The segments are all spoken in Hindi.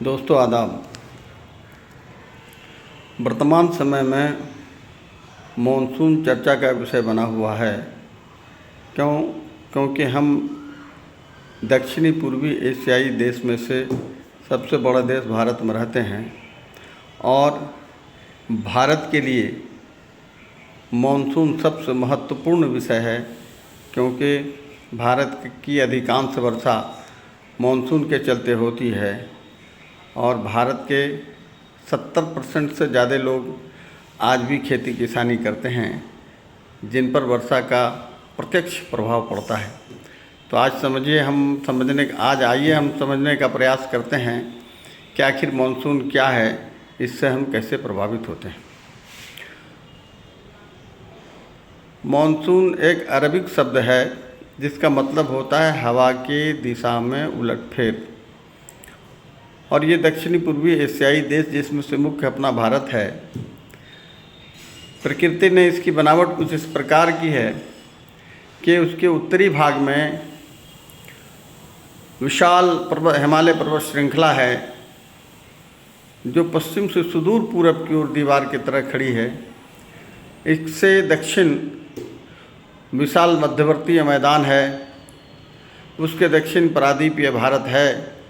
दोस्तों आदाब। वर्तमान समय में मॉनसून चर्चा का विषय बना हुआ है। क्योंकि हम दक्षिणी पूर्वी एशियाई देश में से सबसे बड़ा देश भारत में रहते हैं और भारत के लिए मॉनसून सबसे महत्वपूर्ण विषय है, क्योंकि भारत की अधिकांश वर्षा मॉनसून के चलते होती है और भारत के 70% से ज़्यादा लोग आज भी खेती किसानी करते हैं, जिन पर वर्षा का प्रत्यक्ष प्रभाव पड़ता है। तो आज आइए हम समझने का प्रयास करते हैं कि आखिर मॉनसून क्या है, इससे हम कैसे प्रभावित होते हैं। मॉनसून एक अरबिक शब्द है जिसका मतलब होता है हवा के दिशा में उलटफेर, और ये दक्षिणी पूर्वी एशियाई देश जिसमें से मुख्य अपना भारत है। प्रकृति ने इसकी बनावट कुछ इस प्रकार की है कि उसके उत्तरी भाग में विशाल हिमालय पर्वत श्रृंखला है जो पश्चिम से सुदूर पूरब की ओर दीवार की तरह खड़ी है। इससे दक्षिण विशाल मध्यवर्तीय मैदान है, उसके दक्षिण प्रायद्वीपीय भारत है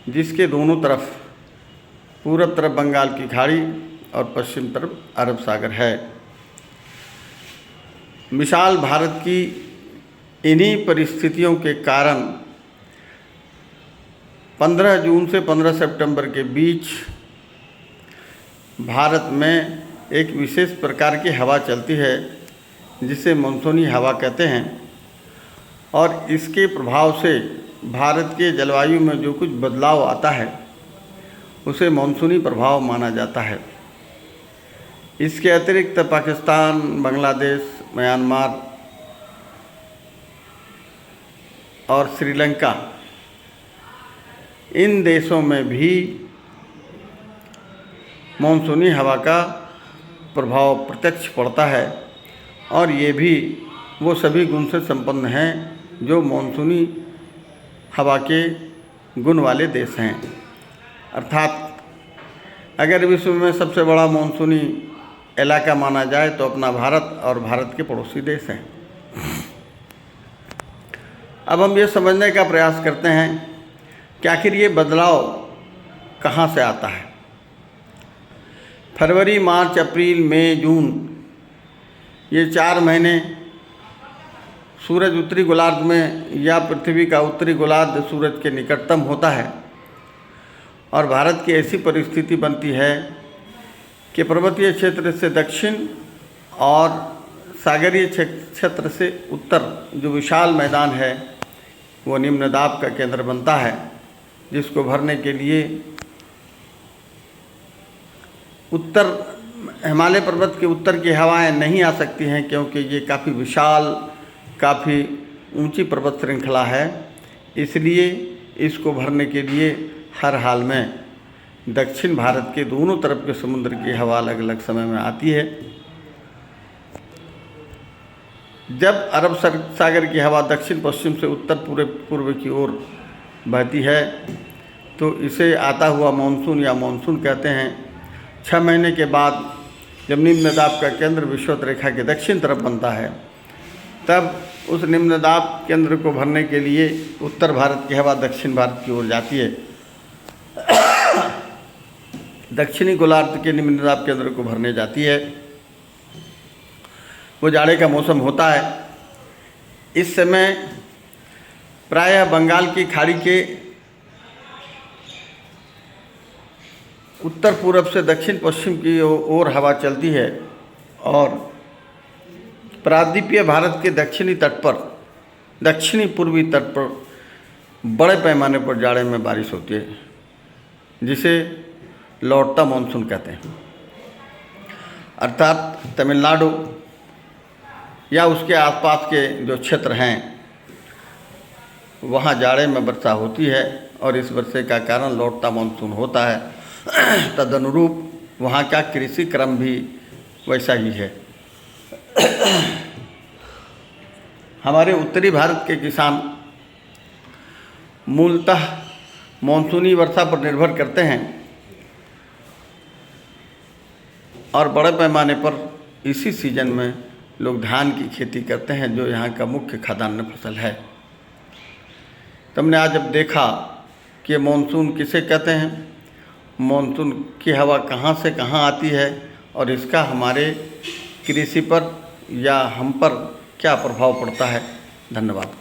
जिसके दोनों तरफ पूरब तरफ बंगाल की खाड़ी और पश्चिम तरफ अरब सागर है। विशाल भारत की इन्हीं परिस्थितियों के कारण 15 जून से 15 सितंबर के बीच भारत में एक विशेष प्रकार की हवा चलती है जिसे मानसूनी हवा कहते हैं, और इसके प्रभाव से भारत के जलवायु में जो कुछ बदलाव आता है उसे मानसूनी प्रभाव माना जाता है। इसके अतिरिक्त पाकिस्तान, बांग्लादेश, म्यांमार और श्रीलंका, इन देशों में भी मानसूनी हवा का प्रभाव प्रत्यक्ष पड़ता है, और ये भी वो सभी गुण से संपन्न हैं जो मानसूनी हवा के गुण वाले देश हैं। अर्थात अगर विश्व में सबसे बड़ा मानसूनी इलाका माना जाए तो अपना भारत और भारत के पड़ोसी देश हैं। अब हम ये समझने का प्रयास करते हैं कि आखिर ये बदलाव कहाँ से आता है। फरवरी, मार्च, अप्रैल, मई, जून, ये 4 महीने सूरज उत्तरी गोलार्ध में या पृथ्वी का उत्तरी गोलार्ध सूरज के निकटतम होता है, और भारत की ऐसी परिस्थिति बनती है कि पर्वतीय क्षेत्र से दक्षिण और सागरीय क्षेत्र से उत्तर जो विशाल मैदान है वो निम्न दाब का केंद्र बनता है, जिसको भरने के लिए उत्तर हिमालय पर्वत के उत्तर की हवाएं नहीं आ सकती हैं, क्योंकि ये काफ़ी विशाल, काफ़ी ऊंची पर्वत श्रृंखला है। इसलिए इसको भरने के लिए हर हाल में दक्षिण भारत के दोनों तरफ के समुद्र की हवा अलग अलग समय में आती है। जब अरब सागर की हवा दक्षिण पश्चिम से उत्तर पूर्व की ओर बहती है तो इसे आता हुआ मानसून या मानसून कहते हैं। 6 महीने के बाद जब निम्न दाब का केंद्र विषुवत रेखा के दक्षिण तरफ बनता है, तब उस निम्न दाब केंद्र को भरने के लिए उत्तर भारत की हवा दक्षिण भारत की ओर जाती है। दक्षिणी गोलार्ध के निम्न दाब केंद्र को भरने जाती है। वो जाड़े का मौसम होता है। इस समय प्रायः बंगाल की खाड़ी के उत्तर पूरब से दक्षिण पश्चिम की ओर हवा चलती है, और प्रायद्वीपीय भारत के दक्षिणी पूर्वी तट पर बड़े पैमाने पर जाड़े में बारिश होती है, जिसे लौटता मानसून कहते हैं। अर्थात तमिलनाडु या उसके आसपास के जो क्षेत्र हैं वहाँ जाड़े में वर्षा होती है, और इस वर्षे का कारण लौटता मानसून होता है। तदनुरूप वहाँ का कृषि क्रम भी वैसा ही है। हमारे उत्तरी भारत के किसान मूलतः मानसूनी वर्षा पर निर्भर करते हैं और बड़े पैमाने पर इसी सीज़न में लोग धान की खेती करते हैं, जो यहाँ का मुख्य खाद्यान्न फसल है। तो हमने आज अब देखा कि मानसून किसे कहते हैं, मानसून की हवा कहाँ से कहाँ आती है और इसका हमारे कृषि पर या हम पर क्या प्रभाव पड़ता है। धन्यवाद।